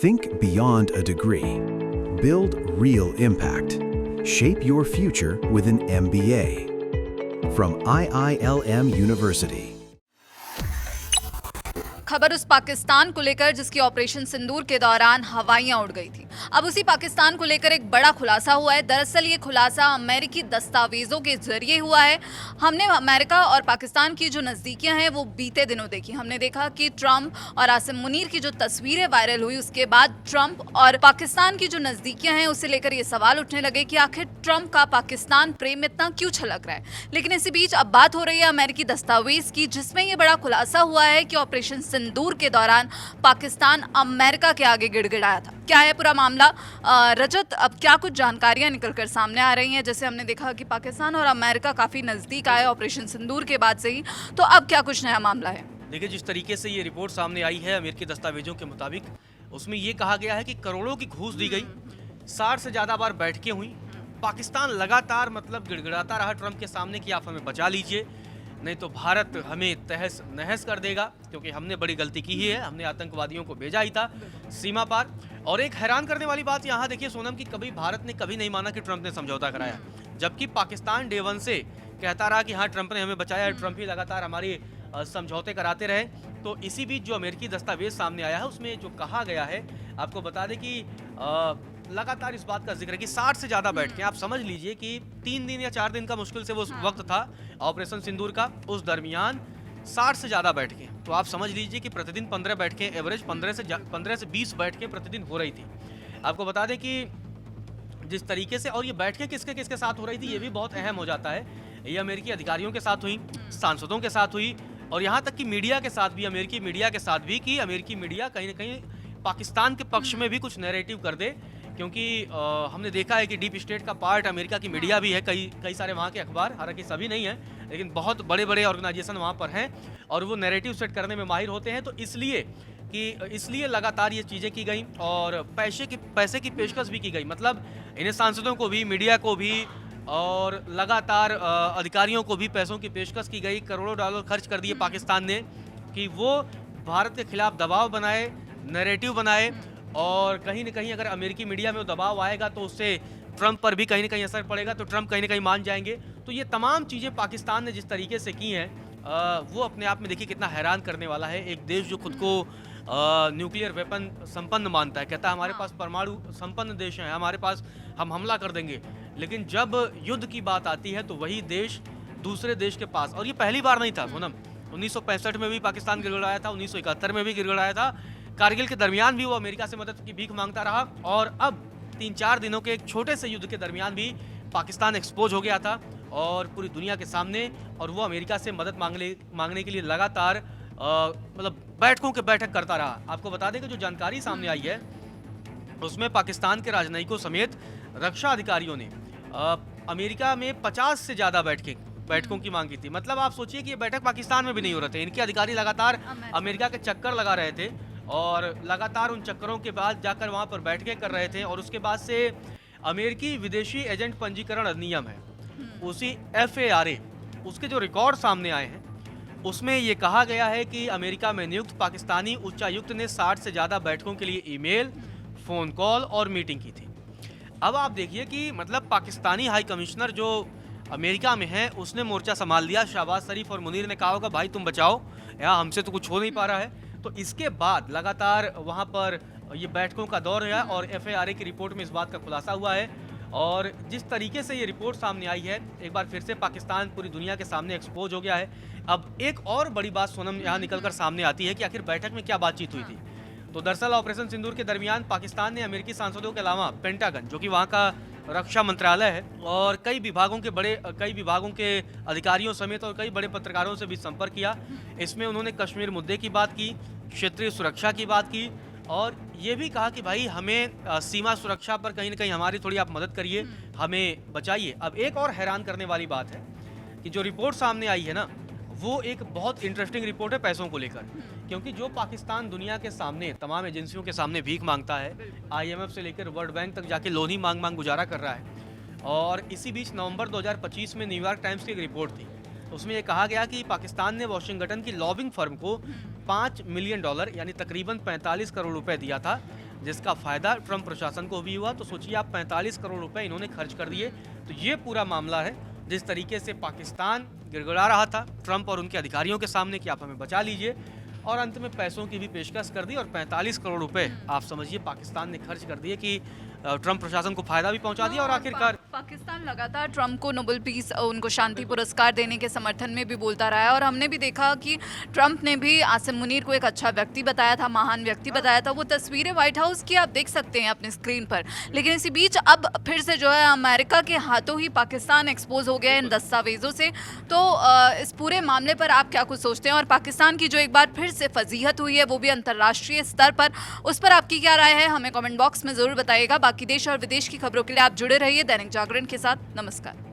Think beyond a degree. Build real impact. Shape your future with an MBA. From IILM University. खबर उस पाकिस्तान को लेकर जिसकी operation सिंदूर के दौरान हवाइयां उड़ गई थी। अब उसी पाकिस्तान को लेकर एक बड़ा खुलासा हुआ है। दरअसल ये खुलासा अमेरिकी दस्तावेजों के जरिए हुआ है। हमने अमेरिका और पाकिस्तान की जो नज़दीकियां हैं वो बीते दिनों देखी। हमने देखा कि ट्रंप और आसिम मुनीर की जो तस्वीरें वायरल हुई, उसके बाद ट्रंप और पाकिस्तान की जो नज़दीकियां हैं उसे लेकर ये सवाल उठने लगे कि आखिर ट्रंप का पाकिस्तान प्रेम इतना क्यों छलक रहा है। लेकिन इसी बीच अब बात हो रही है अमेरिकी दस्तावेज की, जिसमें ये बड़ा खुलासा हुआ है कि ऑपरेशन सिंदूर के दौरान पाकिस्तान अमेरिका के आगे गिड़गिड़ाया था। क्या है पूरा मामला? रजत, अब क्या कुछ जानकारियां निकलकर सामने आ रही हैं? जैसे हमने देखा कि पाकिस्तान और अमेरिका काफी नजदीक आए ऑपरेशन सिंदूर के बाद से ही, तो अब क्या कुछ नया मामला है? देखिए, जिस तरीके से ये रिपोर्ट सामने आई है अमेरिकी दस्तावेजों के मुताबिक, उसमें ये कहा गया है कि करोड़ों की घूस दी गई, 60 से ज़्यादा बार बैठकें हुई, पाकिस्तान लगातार गिड़गिड़ाता रहा ट्रंप के सामने कि आप हमें बचा लीजिए, नहीं तो भारत हमें तहस नहस कर देगा, क्योंकि हमने बड़ी गलती की ही है, हमने आतंकवादियों को भेजा ही था सीमा पार। और एक हैरान करने वाली बात यहाँ देखिए सोनम, कि कभी भारत ने कभी नहीं माना कि ट्रंप ने समझौता कराया, जबकि पाकिस्तान डे वन से कहता रहा कि हाँ ट्रंप ने हमें बचाया, ट्रंप ही लगातार हमारी समझौते कराते रहे। तो इसी बीच जो अमेरिकी दस्तावेज सामने आया है उसमें जो कहा गया है, आपको बता दें कि लगातार इस बात का जिक्र है कि 60 से ज़्यादा बैठकें, आप समझ लीजिए कि 3 दिन या 4 दिन का मुश्किल से वो वक्त था ऑपरेशन सिंदूर का, उस दरमियान 60 से ज़्यादा बैठकें। तो आप समझ लीजिए कि प्रतिदिन 15 बैठकें, एवरेज 15 से 20 बैठकें प्रतिदिन हो रही थी। आपको बता दें कि जिस तरीके से, और ये बैठकें किसके किसके साथ हो रही थी ये भी बहुत अहम हो जाता है। ये अमेरिकी अधिकारियों के साथ हुई, सांसदों के साथ हुई, और यहाँ तक कि मीडिया के साथ भी, अमेरिकी मीडिया के साथ भी, कि अमेरिकी मीडिया कहीं ना कहीं पाकिस्तान के पक्ष में भी कुछ नैरेटिव कर दे, क्योंकि हमने देखा है कि डीप स्टेट का पार्ट अमेरिका की मीडिया भी है, कई सारे वहाँ के अखबार, हालांकि सभी नहीं हैं, लेकिन बहुत बड़े बड़े ऑर्गेनाइजेशन वहाँ पर हैं और वो नैरेटिव सेट करने में माहिर होते हैं। तो इसलिए लगातार ये चीज़ें की गई और पैसे की पेशकश भी की गई, मतलब इन्हें सांसदों को भी, मीडिया को भी और लगातार अधिकारियों को भी पैसों की पेशकश की गई। करोड़ों डॉलर खर्च कर दिए पाकिस्तान ने कि वो भारत के खिलाफ दबाव बनाए, नैरेटिव बनाए, और कहीं ना कहीं अगर अमेरिकी मीडिया में वो दबाव आएगा तो उससे ट्रंप पर भी कहीं ना कहीं असर पड़ेगा, तो ट्रंप कहीं ना कहीं मान जाएंगे। तो ये तमाम चीज़ें पाकिस्तान ने जिस तरीके से की हैं वो अपने आप में देखिए कितना हैरान करने वाला है। एक देश जो खुद को न्यूक्लियर वेपन संपन्न मानता है, कहता है हमारे पास परमाणु संपन्न देश है, हमारे पास, हम हमला कर देंगे, लेकिन जब युद्ध की बात आती है तो वही देश दूसरे देश के पास, और ये पहली बार नहीं था सोनम, 1965 में भी पाकिस्तान गिड़गिड़ाया था, 1971 में भी गिड़गिड़ाया था, कारगिल के दरमियान भी वो अमेरिका से मदद की भीख मांगता रहा, और अब 3-4 दिनों के एक छोटे से युद्ध के दरमियान भी पाकिस्तान एक्सपोज हो गया था और पूरी दुनिया के सामने, और वो अमेरिका से मदद मांगने के लिए लगातार मतलब बैठकों के बैठक करता रहा। आपको बता दें कि जो जानकारी सामने आई है उसमें पाकिस्तान के राजनयिकों समेत रक्षा अधिकारियों ने अमेरिका में 50 से ज़्यादा बैठकों की मांग की थी। मतलब आप सोचिए कि ये बैठक पाकिस्तान में भी नहीं हो रहे थे, इनके अधिकारी लगातार अमेरिका के चक्कर लगा रहे थे और लगातार उन चक्करों के बाद जाकर वहाँ पर बैठकें कर रहे थे। और उसके बाद से अमेरिकी विदेशी एजेंट पंजीकरण अधिनियम है, उसी FARA, उसके जो रिकॉर्ड सामने आए हैं उसमें ये कहा गया है कि अमेरिका में नियुक्त पाकिस्तानी उच्चायुक्त ने 60 से ज़्यादा बैठकों के लिए ईमेल, फ़ोन कॉल और मीटिंग की थी। अब आप देखिए कि मतलब पाकिस्तानी हाई कमिश्नर जो अमेरिका में है उसने मोर्चा संभाल लिया। शहबाज शरीफ और मुनीर ने कहा होगा भाई तुम बचाओ, यहाँ हमसे तो कुछ हो नहीं पा रहा है। तो इसके बाद लगातार वहाँ पर ये बैठकों का दौर है और FARA की रिपोर्ट में इस बात का खुलासा हुआ है। और जिस तरीके से ये रिपोर्ट सामने आई है, एक बार फिर से पाकिस्तान पूरी दुनिया के सामने एक्सपोज हो गया है। अब एक और बड़ी बात सोनम यहाँ निकलकर सामने आती है कि आखिर बैठक में क्या बातचीत हुई थी। तो दरअसल ऑपरेशन सिंदूर के दरमियान पाकिस्तान ने अमेरिकी सांसदों के अलावा पेंटागन, जो कि वहाँ का रक्षा मंत्रालय है, और कई विभागों के अधिकारियों समेत और कई बड़े पत्रकारों से भी संपर्क किया। इसमें उन्होंने कश्मीर मुद्दे की बात की, क्षेत्रीय सुरक्षा की बात की, और ये भी कहा कि भाई हमें सीमा सुरक्षा पर कहीं ना कहीं हमारी थोड़ी आप मदद करिए, हमें बचाइए। अब एक और हैरान करने वाली बात है कि जो रिपोर्ट सामने आई है ना, वो एक बहुत इंटरेस्टिंग रिपोर्ट है पैसों को लेकर, क्योंकि जो पाकिस्तान दुनिया के सामने तमाम एजेंसियों के सामने भीख मांगता है, IMF से लेकर वर्ल्ड बैंक तक जाके लोन ही मांग गुजारा कर रहा है। और इसी बीच नवंबर 2025 में न्यूयॉर्क टाइम्स की एक रिपोर्ट थी, उसमें यह कहा गया कि पाकिस्तान ने वॉशिंगटन की लॉबिंग फर्म को $5 मिलियन यानी तकरीबन 45 करोड़ रुपए दिया था, जिसका फायदा ट्रंप प्रशासन को भी हुआ। तो सोचिए आप 45 करोड़ रुपए इन्होंने खर्च कर दिए। तो ये पूरा मामला है जिस तरीके से पाकिस्तान गिड़गिड़ा रहा था ट्रंप और उनके अधिकारियों के सामने कि आप हमें बचा लीजिए, और अंत में पैसों की भी पेशकश कर दी और 45 करोड़ रुपए आप समझिए पाकिस्तान ने खर्च कर दिए कि ट्रंप प्रशासन को फायदा भी पहुंचा दिया और आखिरकार पाकिस्तान लगातार ट्रंप को नोबेल पीस उनको शांति पुरस्कार देने के समर्थन में भी बोलता रहा है। और हमने भी देखा कि ट्रंप ने भी आसिम मुनीर को एक अच्छा व्यक्ति बताया था, महान व्यक्ति बताया था। वो तस्वीरें व्हाइट हाउस की आप देख सकते हैं अपने स्क्रीन पर। लेकिन इसी बीच अब फिर से जो है अमेरिका के हाथों ही पाकिस्तान एक्सपोज हो गया इन दस्तावेजों से। तो इस पूरे मामले पर आप क्या कुछ सोचते हैं, और पाकिस्तान की जो एक बार फिर से फजीहत हुई है वो भी अंतर्राष्ट्रीय स्तर पर, उस पर आपकी क्या राय है हमें कमेंट बॉक्स में जरूर बताइएगा। बाकी देश और विदेश की खबरों के लिए आप जुड़े रहिए दैनिक जागरण के साथ। नमस्कार।